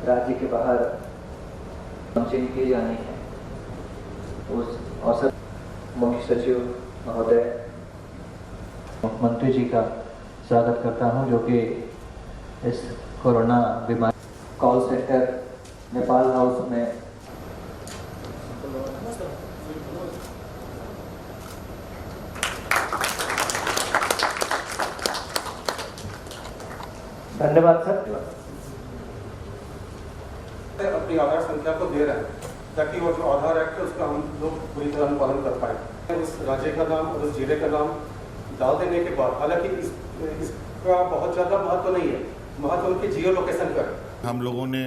राज्य के बाहर लॉन्चिंग की जानी है, उस अवसर मुख्य सचिव महोदय मुख्यमंत्री जी का स्वागत करता हूं, जो कि इस कोरोना बीमारी कॉल सेंटर नेपाल हाउस में धन्यवाद सर। अपनी आधार संख्या को दे रहे हैं ताकि वो जो आधार एक्ट है उसका हम लोग पूरी तरह अनुपालन कर पाए। उस राज्य का नाम और उस जिले का नाम डाल देने के बाद, हालांकि इसका बहुत ज़्यादा महत्व नहीं है, महत्व उनकी जियो लोकेशन का है। हम लोगों ने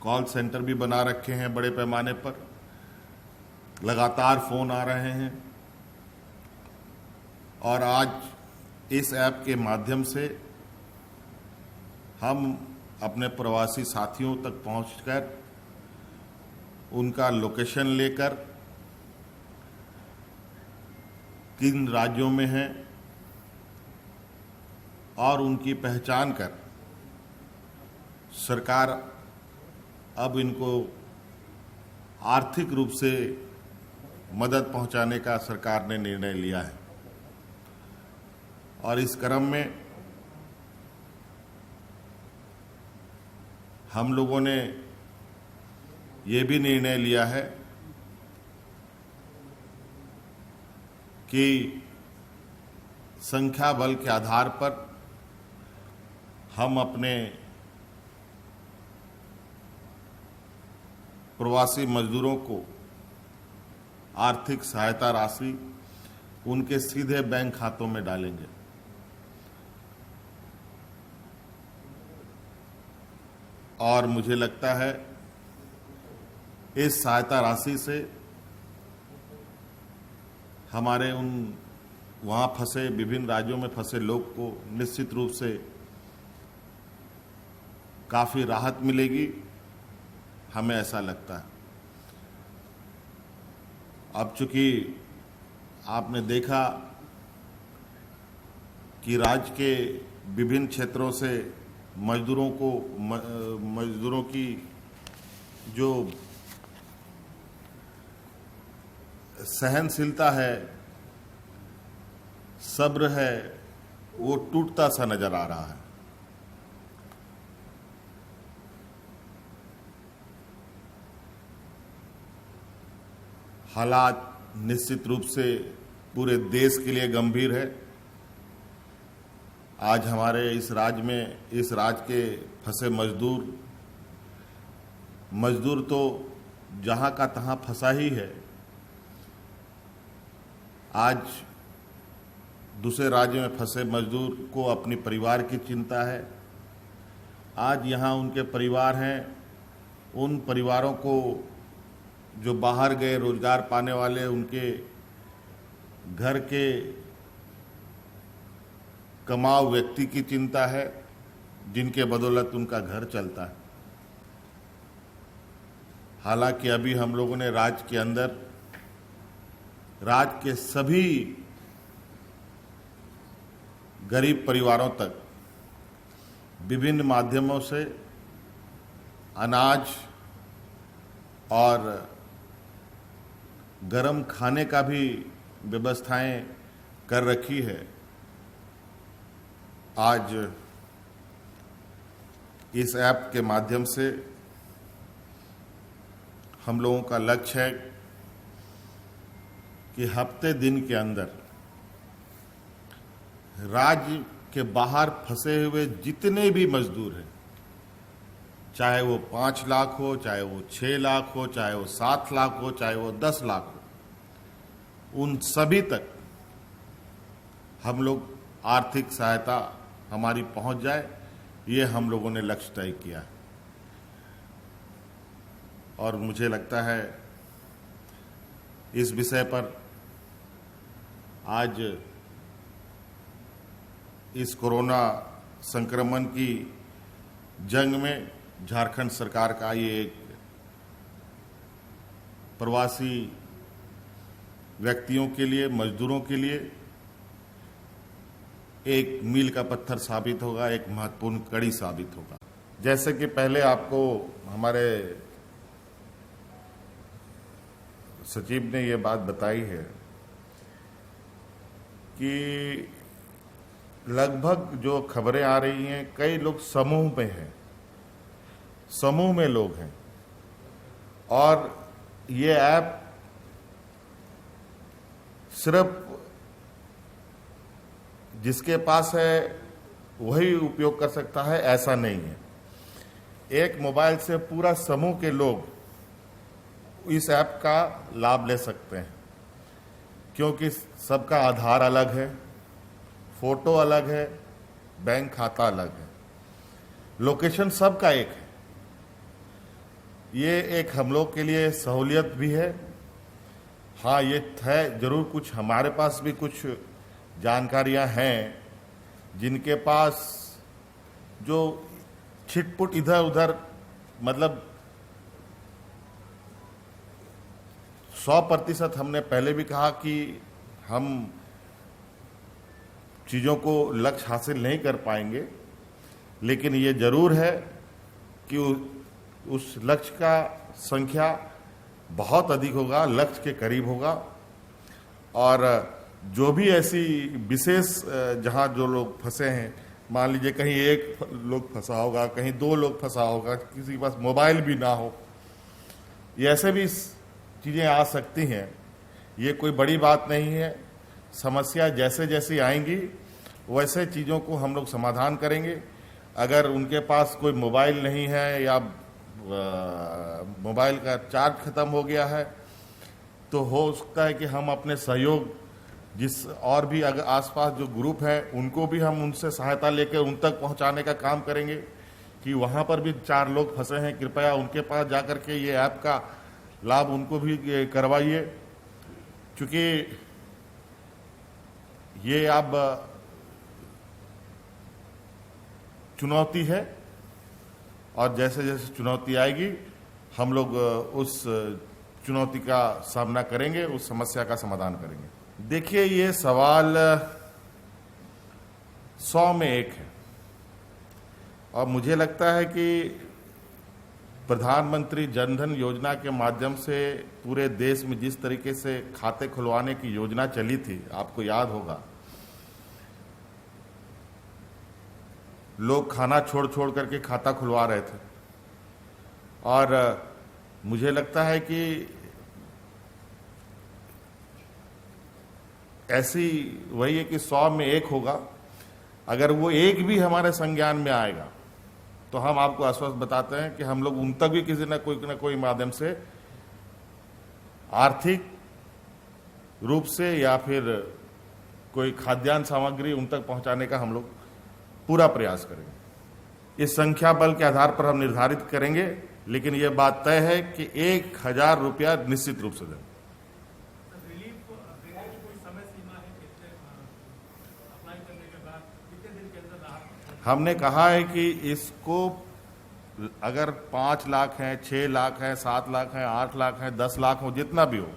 कॉल सेंटर भी बना रखे हैं बड़े पैमाने पर, लगातार फोन आ रहे हैं और आज इस ऐप के माध्यम से हम अपने प्रवासी साथियों तक पहुंचकर उनका लोकेशन लेकर किन राज्यों में हैं और उनकी पहचान कर सरकार अब इनको आर्थिक रूप से मदद पहुंचाने का सरकार ने निर्णय लिया है। और इस क्रम में हम लोगों ने ये भी निर्णय लिया है कि संख्या बल के आधार पर हम अपने प्रवासी मजदूरों को आर्थिक सहायता राशि उनके सीधे बैंक खातों में डालेंगे। और मुझे लगता है इस सहायता राशि से हमारे उन वहाँ फंसे, विभिन्न राज्यों में फंसे लोग को निश्चित रूप से काफ़ी राहत मिलेगी, हमें ऐसा लगता है। अब चूंकि आपने देखा कि राज्य के विभिन्न क्षेत्रों से मजदूरों की जो सहनशीलता है, सब्र है, वो टूटता सा नजर आ रहा है। हालात निश्चित रूप से पूरे देश के लिए गंभीर है। आज हमारे इस राज्य के फंसे मजदूर तो जहां का तहां फंसा ही है। आज दूसरे राज्य में फंसे मजदूर को अपने परिवार की चिंता है। आज यहां उनके परिवार हैं, उन परिवारों को जो बाहर गए रोजगार पाने वाले, उनके घर के कमाऊ व्यक्ति की चिंता है, जिनके बदौलत उनका घर चलता है। हालांकि अभी हम लोगों ने राज्य के अंदर राज्य के सभी गरीब परिवारों तक विभिन्न माध्यमों से अनाज और गरम खाने का भी व्यवस्थाएं कर रखी है। आज इस ऐप के माध्यम से हम लोगों का लक्ष्य है कि हफ्ते दिन के अंदर राज्य के बाहर फंसे हुए जितने भी मजदूर हैं, चाहे वो 5 लाख हो, चाहे वो 6 लाख हो, चाहे वो 7 लाख हो, चाहे वो 10 लाख हो, उन सभी तक हम लोग आर्थिक सहायता हमारी पहुंच जाए, ये हम लोगों ने लक्ष्य तय किया। और मुझे लगता है इस विषय पर आज इस कोरोना संक्रमण की जंग में झारखंड सरकार का ये एक प्रवासी व्यक्तियों के लिए, मजदूरों के लिए एक मील का पत्थर साबित होगा, एक महत्वपूर्ण कड़ी साबित होगा। जैसे कि पहले आपको हमारे सचिव ने ये बात बताई है कि लगभग जो खबरें आ रही हैं, कई लोग समूह में हैं, समूह में लोग हैं, और ये ऐप सिर्फ जिसके पास है वही उपयोग कर सकता है, ऐसा नहीं है। एक मोबाइल से पूरा समूह के लोग इस ऐप का लाभ ले सकते हैं, क्योंकि सबका आधार अलग है, फोटो अलग है, बैंक खाता अलग है, लोकेशन सबका एक है। ये एक हम लोग के लिए सहूलियत भी है। हाँ, ये है जरूर, कुछ हमारे पास भी कुछ जानकारियां हैं जिनके पास जो छिटपुट इधर उधर, मतलब 100% हमने पहले भी कहा कि हम चीज़ों को लक्ष्य हासिल नहीं कर पाएंगे, लेकिन ये जरूर है कि उस लक्ष्य का संख्या बहुत अधिक होगा, लक्ष्य के करीब होगा। और जो भी ऐसी विशेष जहाँ जो लोग फंसे हैं, मान लीजिए कहीं एक लोग फंसा होगा, कहीं 2 लोग फंसा होगा, किसी के पास मोबाइल भी ना हो, ये ऐसे भी चीज़ें आ सकती हैं। ये कोई बड़ी बात नहीं है। समस्या जैसे जैसे आएंगी वैसे चीज़ों को हम लोग समाधान करेंगे। अगर उनके पास कोई मोबाइल नहीं है या मोबाइल का चार्ज खत्म हो गया है, तो हो सकता है कि हम अपने सहयोग, जिस और भी अगर आसपास जो ग्रुप है उनको भी हम उनसे सहायता लेकर उन तक पहुंचाने का काम करेंगे कि वहां पर भी 4 लोग फंसे हैं, कृपया उनके पास जाकर के ये ऐप का लाभ उनको भी करवाइए, क्योंकि ये अब चुनौती है और जैसे जैसे चुनौती आएगी हम लोग उस चुनौती का सामना करेंगे, उस समस्या का समाधान करेंगे। देखिए, ये सवाल 100 में 1 है और मुझे लगता है कि प्रधानमंत्री जनधन योजना के माध्यम से पूरे देश में जिस तरीके से खाते खुलवाने की योजना चली थी, आपको याद होगा, लोग खाना छोड़ छोड़ करके खाता खुलवा रहे थे। और मुझे लगता है कि ऐसी वही है कि 100 में 1 होगा। अगर वो एक भी हमारे संज्ञान में आएगा तो हम आपको आश्वस्त बताते हैं कि हम लोग उन तक भी किसी न कोई माध्यम से आर्थिक रूप से या फिर कोई खाद्यान्न सामग्री उन तक पहुंचाने का हम लोग पूरा प्रयास करेंगे। इस संख्या बल के आधार पर हम निर्धारित करेंगे, लेकिन यह बात तय है कि 1000 रुपया निश्चित रूप से दें। हमने कहा है कि इसको अगर 5 लाख है, 6 लाख है, 7 लाख है, 8 लाख है, 10 लाख हो, जितना भी हो,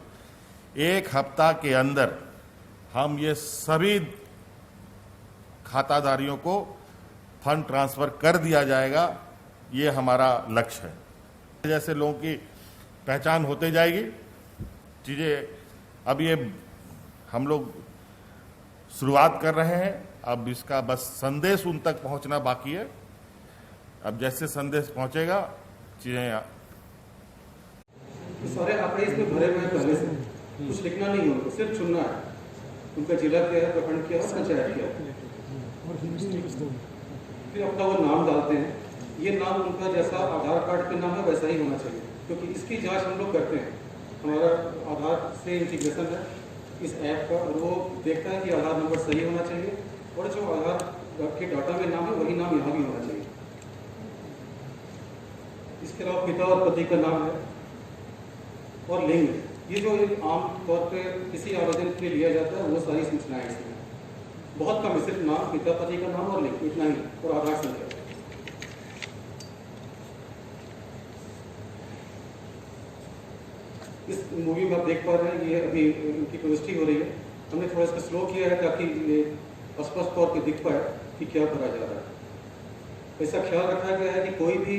1 हफ्ता के अंदर हम ये सभी खाताधारियों को फंड ट्रांसफर कर दिया जाएगा। ये हमारा लक्ष्य है। जैसे लोगों की पहचान होते जाएगी, चीजें अब ये हम लोग शुरुआत कर रहे हैं, अब इसका बस संदेश उन तक पहुंचना बाकी है। अब जैसे संदेश पहुंचेगा चीजें सारे आंकड़े इसमें भरे हुए पहले से, कुछ लिखना नहीं है, उनको सिर्फ चुनना है। उनका जिला क्या है, प्रखंड क्या है, पंचायत क्या है, फिर अपना वो नाम डालते हैं। ये नाम उनका जैसा आधार कार्ड के नाम है वैसा ही होना चाहिए, क्योंकि इसकी जांच हम लोग करते हैं। हमारा आधार से इंटीग्रेशन है इस ऐप का, और वो देखता है कि आधार नंबर सही होना चाहिए और जो आधार के डाटा में नाम है वही नाम यहाँ भी होना चाहिए। इसके अलावा पिता और पति का नाम है और लिंग, ये जो आम तौर पे किसी आवेदन के लिए लिया जाता है वो सारी सूचनाएं इसमें बहुत कम है। सिर्फ नाम, पिता पति का नाम और लिंग, इतना ही, और आधार संख्या। इस मूवी में आप देख पा रहे हैं ये अभी इनकी प्रविष्टि हो रही है। हमने थोड़ा इसको स्लो किया है ताकि ये स्पष्ट तौर पे दिख पाए कि क्या करा जा रहा है। ऐसा ख्याल रखा गया है कि कोई भी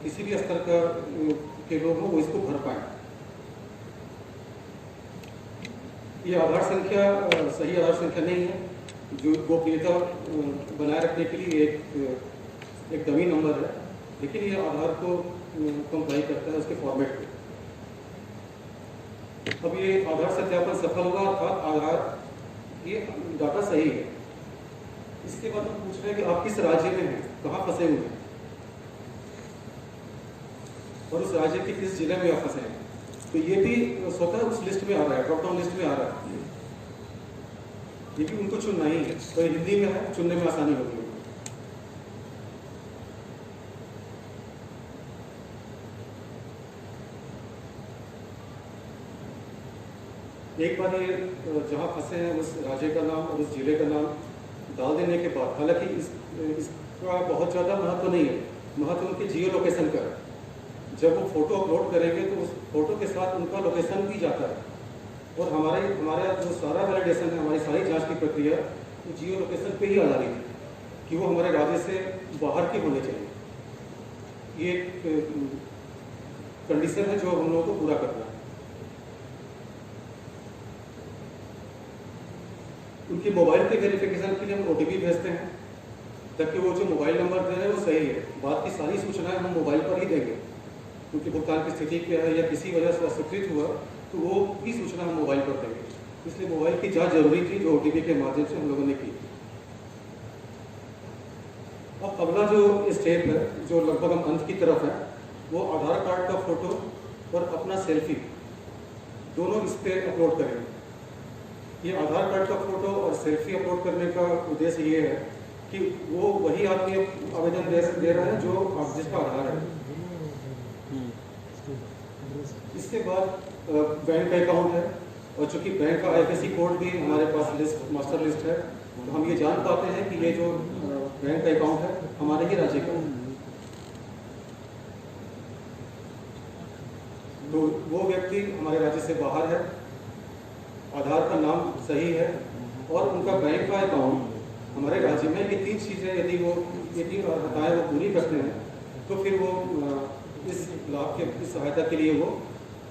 किसी भी स्तर का के लोग हों वो इसको भर पाए। ये आधार संख्या सही आधार संख्या नहीं है, जो गोपनीयता बनाए रखने के लिए एक डमी नंबर है, लेकिन ये आधार को कंप्लाई करता है उसके फॉर्मेट पे। अब ये आधार सत्यापन सफल हुआ, अर्थात आधार ये डाटा सही है। इसके बाद हम पूछ रहे हैं कि आप किस राज्य में हैं, कहाँ फंसे हुए हैं, और उस राज्य के किस जिले में आप फंसे हैं। तो ये भी स्वतः उस लिस्ट में आ रहा है, ड्रॉप डाउन लिस्ट में आ रहा है। ये भी उनको चुनना ही है, तो ये हिंदी में है, चुनने में आसानी होगी। एक बार ये जहाँ फंसे हैं उस राज्य का नाम और उस जिले का नाम डाल देने के बाद, हालांकि इसका बहुत ज़्यादा महत्व नहीं है, महत्व उनके जियो लोकेशन का है। जब वो फोटो अपलोड करेंगे तो उस फोटो के साथ उनका लोकेशन भी जाता है, और हमारा जो सारा वैलिडेशन है, हमारी सारी जांच की प्रक्रिया तो जियो लोकेशन पे ही आधारित है कि वो हमारे राज्य से बाहर के होने चाहिए। ये एक कंडीशन है जो हम लोगों को पूरा करना है। उनकी मोबाइल के वेरिफिकेशन के लिए हम OTP भेजते हैं, ताकि वो जो मोबाइल नंबर दे रहे हैं वो सही है। बात की सारी सूचनाएं हम मोबाइल पर ही देंगे, क्योंकि भुगतान की स्थिति क्या है या किसी वजह से अस्वीकृत हुआ तो वो भी सूचना हम मोबाइल पर देंगे। इसलिए मोबाइल की जांच जरूरी थी, जो OTP के माध्यम से हम लोगों ने की। अब अगला जो स्टेप है, जो लगभग हम अंत की तरफ है, वो आधार कार्ड का फोटो और अपना सेल्फी दोनों इस पर अपलोड करेंगे। ये आधार कार्ड का फोटो और सेल्फी अपलोड करने का उद्देश्य ये है कि वो वही आदमी आवेदन दे रहा है जो जिसका आधार है। इसके बाद बैंक अकाउंट है, और चूंकि बैंक का IFSC कोड भी हमारे पास लिस्ट मास्टर लिस्ट है, तो हम ये जान पाते हैं कि ये जो बैंक अकाउंट है हमारे ही राज्य का है। तो वो व्यक्ति हमारे राज्य से बाहर है, आधार का नाम सही है, और उनका बैंक का अकाउंट हमारे राज्य में। ये तीन चीज़ें यदि वो ये तीन अर्हताएँ वो पूरी करते हैं तो फिर वो इस लाभ के इस सहायता के लिए वो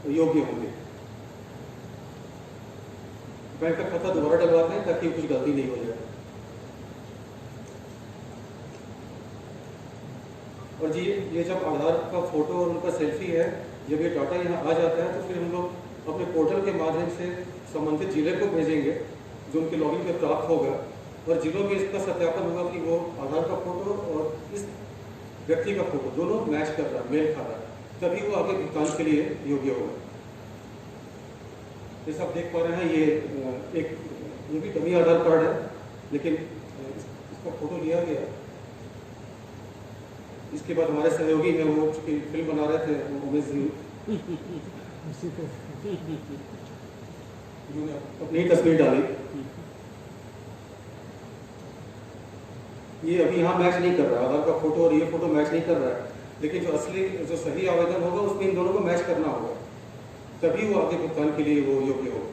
योग्य होंगे। बैंक का खाता दोबारा डलवाते हैं ताकि कुछ गलती नहीं हो जाए। और जी ये जब आधार का फोटो और उनका सेल्फी है, जब ये डाटा यहाँ आ जाता है तो फिर हम लोग अपने पोर्टल के माध्यम से संबंधित जिले को भेजेंगे, जो उनके लॉगिन पे प्राप्त होगा, और जिलों में इसका सत्यापन होगा कि वो आधार का फोटो और इस व्यक्ति का फोटो दोनों मैच कर रहा है, मेल खा रहा है, तभी वो आगे भुगतान के लिए योग्य होगा। जैसे आप देख पा रहे हैं, ये भी डमी आधार कार्ड है, लेकिन इसका फोटो लिया गया। इसके बाद हमारे सहयोगी में वो चूंकि फिल्म बना रहे थे उमेश जी, अपनी तस्वीर डाली। ये अभी यहाँ मैच नहीं कर रहा है, आधार का फोटो और ये फोटो मैच नहीं कर रहा है, लेकिन जो असली जो सही आवेदन होगा उसमें इन दोनों को मैच करना होगा, तभी वो आगे भुगतान के लिए वो योग्य होगा।